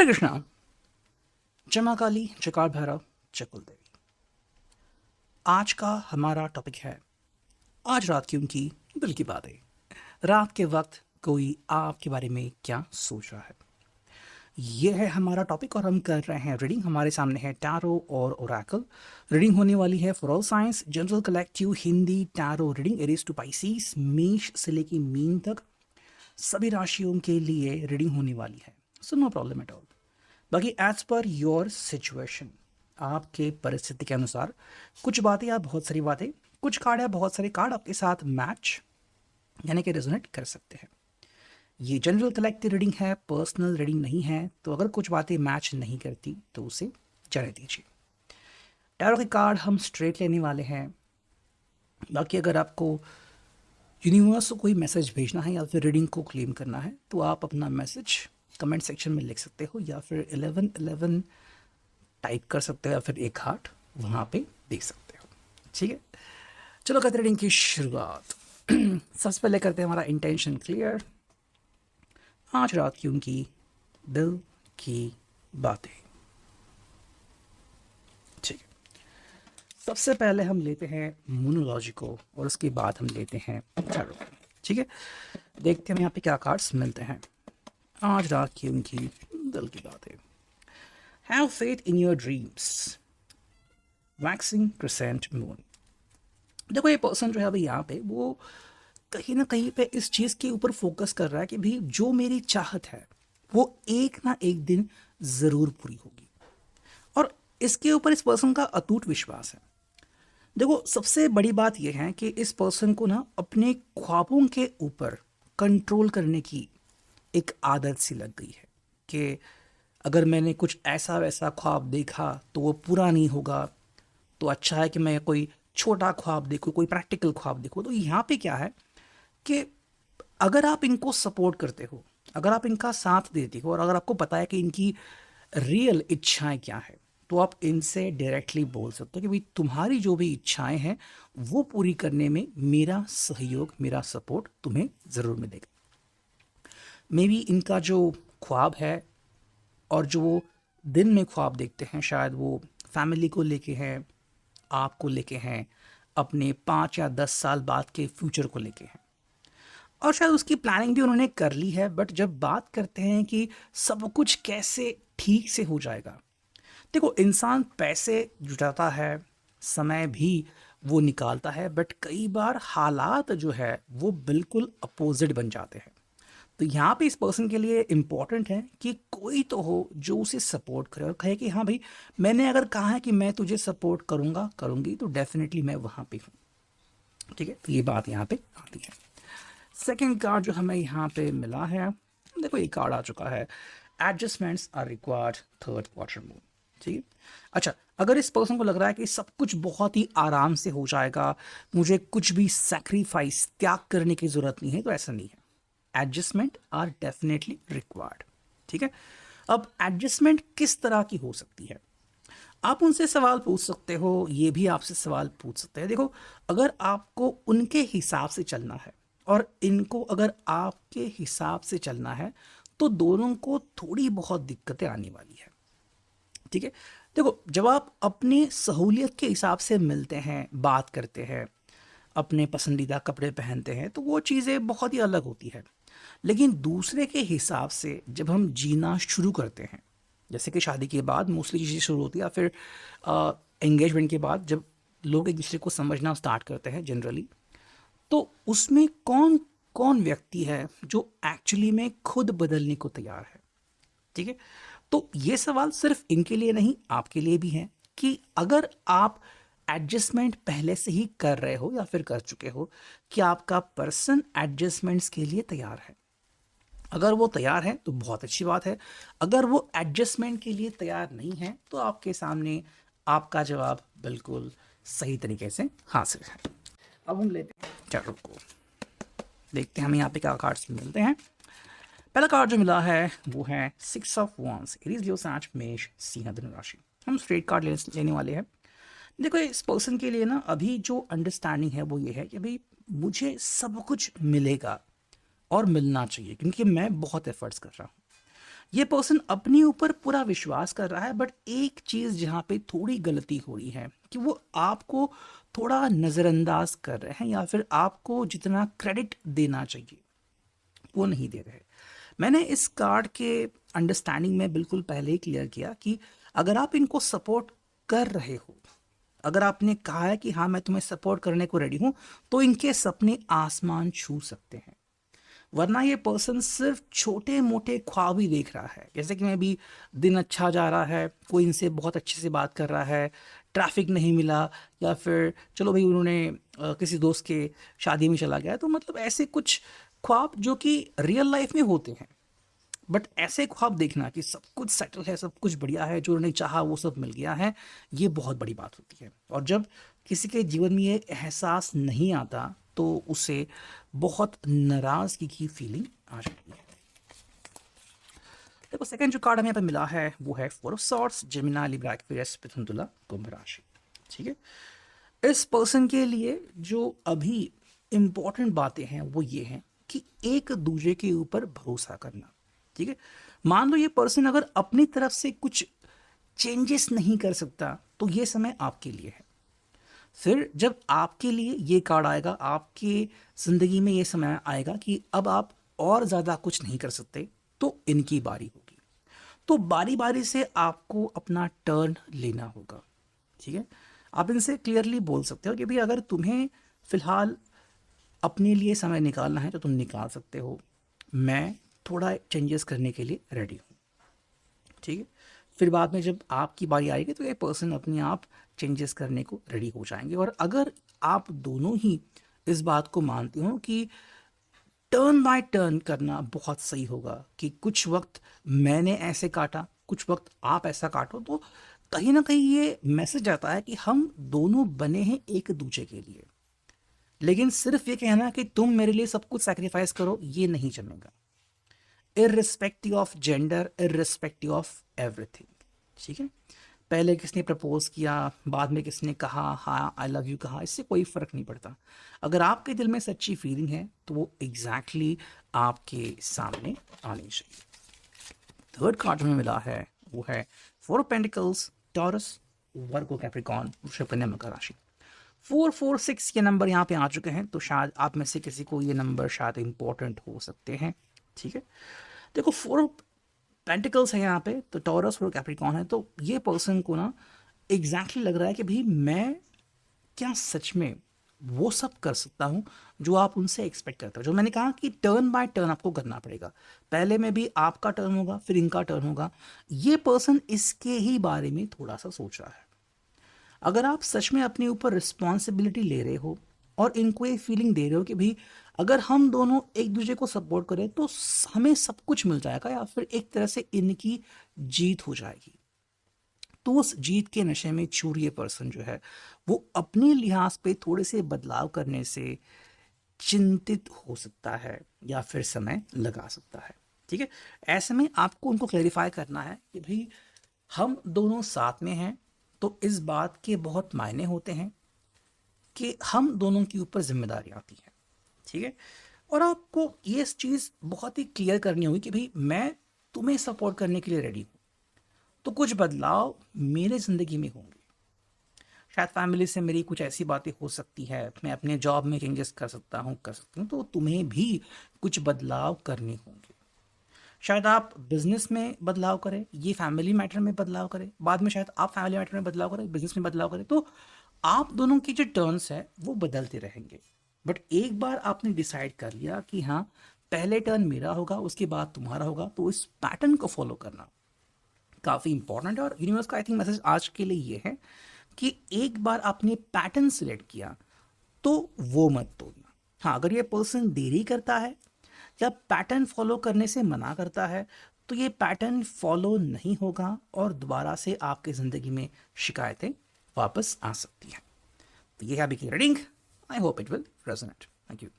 हरे कृष्णा। जय मां काली, जय काल भैरव, जय कुल देवी। आज का हमारा टॉपिक है आज रात की उनकी दिल की बातें। रात के वक्त कोई आपके बारे में क्या सोच रहा है, ये है हमारा टॉपिक। और हम कर रहे हैं रीडिंग। हमारे सामने है टैरो और ओरेकल। रीडिंग होने वाली है for all signs general collective Hindi tarot reading. Aries to Pisces, मेष से लेके मीन तक सभी राशियों के लिए रीडिंग होने वाली है। So no problem at all. बाकी एज पर योर सिचुएशन, आपके परिस्थिति के अनुसार कुछ बातें या बहुत सारी बातें, कुछ कार्ड या बहुत सारे कार्ड आपके साथ मैच यानी कि रेजोनेट कर सकते हैं। ये जनरल कलेक्टिव रीडिंग है, पर्सनल रीडिंग नहीं है। तो अगर कुछ बातें मैच नहीं करती तो उसे जाने दीजिए। टैरो के कार्ड हम स्ट्रेट लेने वाले हैं। बाकी अगर आपको यूनिवर्स को कोई मैसेज भेजना है या फिर रीडिंग को क्लेम करना है तो आप अपना मैसेज कमेंट सेक्शन में लिख सकते हो या फिर 1111 टाइप कर सकते हो या फिर एक हार्ट वहाँ पे दे सकते हो। ठीक है, चलो करते रीडिंग की शुरुआत। सबसे पहले करते हैं हमारा इंटेंशन क्लियर। आज रात की उनकी दिल की बातें। ठीक है, सबसे पहले हम लेते हैं मोनोलॉजी को और उसके बाद हम लेते हैं टैरो। ठीक है, देखते हैं यहाँ पे क्या कार्ड्स मिलते हैं। आज रात की उनकी दिल की बातें। Have faith in your dreams, waxing crescent moon. देखो ये पर्सन जो है अभी यहाँ पे वो कहीं ना कहीं पे इस चीज़ के ऊपर फोकस कर रहा है कि भाई जो मेरी चाहत है वो एक ना एक दिन ज़रूर पूरी होगी। और इसके ऊपर इस पर्सन का अटूट विश्वास है। देखो सबसे बड़ी बात यह है कि इस पर्सन को ना अपने ख्वाबों के ऊपर कंट्रोल करने की एक आदत सी लग गई है कि अगर मैंने कुछ ऐसा वैसा ख्वाब देखा तो वो पूरा नहीं होगा, तो अच्छा है कि मैं कोई छोटा ख्वाब देखूँ, कोई प्रैक्टिकल ख्वाब देखूँ। तो यहाँ पे क्या है कि अगर आप इनको सपोर्ट करते हो, अगर आप इनका साथ देते हो और अगर आपको पता है कि इनकी रियल इच्छाएं क्या है तो आप इनसे डायरेक्टली बोल सकते हो कि भाई तुम्हारी जो भी इच्छाएं हैं वो पूरी करने में मेरा सहयोग, मेरा सपोर्ट तुम्हें ज़रूर मिलेगा। मे बी इनका जो ख्वाब है और जो वो दिन में ख्वाब देखते हैं शायद वो फैमिली को लेके हैं, आपको लेके हैं, अपने 5 या 10 साल बाद के फ्यूचर को लेके हैं। और शायद उसकी प्लानिंग भी उन्होंने कर ली है। बट जब बात करते हैं कि सब कुछ कैसे ठीक से हो जाएगा, देखो इंसान पैसे जुटाता है, समय भी वो निकालता है, बट कई बार हालात जो है वो बिल्कुल अपोजिट बन जाते हैं। तो यहाँ पे इस पर्सन के लिए इम्पॉर्टेंट है कि कोई तो हो जो उसे सपोर्ट करे और कहे कि हाँ भाई मैंने अगर कहा है कि मैं तुझे सपोर्ट करूँगा करूँगी तो डेफिनेटली मैं वहाँ पे हूँ। ठीक है, तो ये बात यहाँ पे आती है। सेकेंड कार्ड जो हमें यहाँ पे मिला है, देखो ये कार्ड आ चुका है, adjustments are required, third quarter moon. ठीक है, अच्छा अगर इस पर्सन को लग रहा है कि सब कुछ बहुत ही आराम से हो जाएगा, मुझे कुछ भी सैक्रिफाइस, त्याग करने की ज़रूरत नहीं है, तो ऐसा नहीं है। Adjustment are definitely required. ठीक है, अब एडजस्टमेंट किस तरह की हो सकती है, आप उनसे सवाल पूछ सकते हो, ये भी आपसे सवाल पूछ सकते हैं। देखो अगर आपको उनके हिसाब से चलना है और इनको अगर आपके हिसाब से चलना है तो दोनों को थोड़ी बहुत दिक्कतें आने वाली है। ठीक है, देखो जब आप अपनी सहूलियत के हिसाब से मिलते हैं, बात करते हैं, अपने पसंदीदा कपड़े पहनते हैं तो वो चीज़ें बहुत ही अलग होती है। लेकिन दूसरे के हिसाब से जब हम जीना शुरू करते हैं, जैसे कि शादी के बाद मोस्टली चीज़ें शुरू होती है या फिर एंगेजमेंट के बाद जब लोग एक दूसरे को समझना स्टार्ट करते हैं जनरली, तो उसमें कौन कौन व्यक्ति है जो एक्चुअली में खुद बदलने को तैयार है। ठीक है, तो ये सवाल सिर्फ इनके लिए नहीं आपके लिए भी है कि अगर आप एडजस्टमेंट पहले से ही कर रहे हो या फिर कर चुके हो, कि आपका पर्सन एडजस्टमेंट्स के लिए तैयार है। अगर वो तैयार है तो बहुत अच्छी बात है, अगर वो एडजस्टमेंट के लिए तैयार नहीं है तो आपके सामने आपका जवाब बिल्कुल सही तरीके से हासिल है। अब हम लेते हैं चलो को, देखते हैं हमें यहाँ पे क्या कार्ड्स मिलते हैं। पहला कार्ड जो मिला है वो है 6 ऑफ वॉन्ड्स, एरीज लियो साच मेष सिंह धनु राशि। हम स्ट्रेट कार्ड लेने वाले हैं। देखो इस पर्सन के लिए ना अभी जो अंडरस्टैंडिंग है वो ये है कि भाई मुझे सब कुछ मिलेगा और मिलना चाहिए क्योंकि मैं बहुत एफर्ट्स कर रहा हूँ। ये पर्सन अपने ऊपर पूरा विश्वास कर रहा है, बट एक चीज़ जहाँ पे थोड़ी गलती हो रही है कि वो आपको थोड़ा नज़रअंदाज कर रहे हैं, या फिर आपको जितना क्रेडिट देना चाहिए वो नहीं दे रहे। मैंने इस कार्ड के अंडरस्टैंडिंग में बिल्कुल पहले ही क्लियर किया कि अगर आप इनको सपोर्ट कर रहे हो, अगर आपने कहा है कि हाँ मैं तुम्हें सपोर्ट करने को रेडी हूँ, तो इनके सपने आसमान छू सकते हैं। वरना ये पर्सन सिर्फ छोटे मोटे ख्वाब ही देख रहा है, जैसे कि मैं भी दिन अच्छा जा रहा है, कोई इनसे बहुत अच्छे से बात कर रहा है, ट्रैफिक नहीं मिला, या फिर चलो भाई उन्होंने किसी दोस्त के शादी में चला गया, तो मतलब ऐसे कुछ ख्वाब जो कि रियल लाइफ में होते हैं। बट ऐसे ख्वाब देखना कि सब कुछ सेटल है, सब कुछ बढ़िया है, जो उन्होंने चाहा वो सब मिल गया है, ये बहुत बड़ी बात होती है। और जब किसी के जीवन में ये एहसास नहीं आता तो उसे बहुत नाराज़गी की फीलिंग आ जाती है। देखो सेकंड जो कार्ड हमें यहाँ पे मिला है वो है four of swords, Gemini, Libra, Aquarius, Mithun, Tula, Kumbh राशि। ठीक है, इस पर्सन के लिए जो अभी इंपॉर्टेंट बातें हैं वो ये हैं कि एक दूसरे के ऊपर भरोसा करना। ठीक है, मान लो ये पर्सन अगर अपनी तरफ से कुछ चेंजेस नहीं कर सकता तो ये समय आपके लिए है। फिर जब आपके लिए ये कार्ड आएगा, आपके ज़िंदगी में ये समय आएगा कि अब आप और ज़्यादा कुछ नहीं कर सकते, तो इनकी बारी होगी। तो बारी बारी से आपको अपना टर्न लेना होगा। ठीक है, आप इनसे क्लियरली बोल सकते हो कि भाई अगर तुम्हें फ़िलहाल अपने लिए समय निकालना है तो तुम निकाल सकते हो, मैं थोड़ा चेंजेस करने के लिए रेडी हूँ। ठीक है, फिर बाद में जब आपकी बारी आएगी तो ये पर्सन अपने आप चेंजेस करने को रेडी हो जाएंगे। और अगर आप दोनों ही इस बात को मानते हो कि टर्न बाय टर्न करना बहुत सही होगा, कि कुछ वक्त मैंने ऐसे काटा, कुछ वक्त आप ऐसा काटो, तो कहीं ना कहीं ये मैसेज आता है कि हम दोनों बने हैं एक दूसरे के लिए। लेकिन सिर्फ ये कहना कि तुम मेरे लिए सब कुछ सैक्रिफाइस करो, ये नहीं जमेगा, irrespective of gender, irrespective of everything. ठीक है, पहले किसने प्रपोज किया, बाद में किसने कहा हाँ आई लव यू कहा, इससे कोई फ़र्क नहीं पड़ता। अगर आपके दिल में सच्ची फीलिंग है तो वो एग्जैक्टली आपके सामने आनी चाहिए। थर्ड कार्ड हमें मिला है वो है four of pentacles, taurus, Virgo, Capricorn, वृषभ, कन्या, मकर राशि। 446 ये नंबर यहाँ पे आ चुके हैं, तो शायद आप में से किसी को ये नंबर शायद इंपॉर्टेंट हो सकते हैं। ठीक है, देखो फोर पेंटिकल्स है यहाँ पे, तो टॉरस और कैप्रिकॉर्न है, तो ये पर्सन को ना एग्जैक्टली लग रहा है कि भाई मैं क्या सच में वो सब कर सकता हूँ जो आप उनसे एक्सपेक्ट करते हो। जो मैंने कहा कि टर्न बाय टर्न आपको करना पड़ेगा, पहले में भी आपका टर्न होगा, फिर इनका टर्न होगा। ये पर्सन इसके ही बारे में थोड़ा सा सोच रहा है। अगर आप सच में अपने ऊपर रिस्पॉन्सिबिलिटी ले रहे हो और इनको ये फीलिंग दे रहे हो कि भाई अगर हम दोनों एक दूसरे को सपोर्ट करें तो हमें सब कुछ मिल जाएगा, या फिर एक तरह से इनकी जीत हो जाएगी, तो उस जीत के नशे में चूर ये पर्सन जो है वो अपने लिहाज पे थोड़े से बदलाव करने से चिंतित हो सकता है, या फिर समय लगा सकता है। ठीक है, ऐसे में आपको उनको क्लैरिफाई करना है कि भाई हम दोनों साथ में हैं, तो इस बात के बहुत मायने होते हैं कि हम दोनों के ऊपर जिम्मेदारी आती है। ठीक है, और आपको ये चीज़ बहुत ही क्लियर करनी होगी कि भाई मैं तुम्हें सपोर्ट करने के लिए रेडी हूँ, तो कुछ बदलाव मेरे ज़िंदगी में होंगे। शायद फैमिली से मेरी कुछ ऐसी बातें हो सकती है, मैं अपने जॉब में चेंजेस कर सकता हूँ, तो तुम्हें भी कुछ बदलाव करने होंगे। शायद आप बिजनेस में बदलाव करें, ये फैमिली मैटर में बदलाव करें, बाद में शायद आप फैमिली मैटर में बदलाव करें, बिजनेस में बदलाव करें, तो आप दोनों की जो टर्न्स है वो बदलते रहेंगे। बट एक बार आपने डिसाइड कर लिया कि हाँ पहले टर्न मेरा होगा, उसके बाद तुम्हारा होगा, तो इस पैटर्न को फॉलो करना काफ़ी इंपॉर्टेंट है। और यूनिवर्स का आई थिंक मैसेज आज के लिए ये है कि एक बार आपने पैटर्न सिलेक्ट किया तो वो मत तोड़ना। हाँ, अगर ये पर्सन देरी करता है या पैटर्न फॉलो करने से मना करता है तो ये पैटर्न फॉलो नहीं होगा और दोबारा से आपकी ज़िंदगी में शिकायतें वापस आ सकती हैं। तो ये है अभी की reading. I hope it will resonate. Thank you.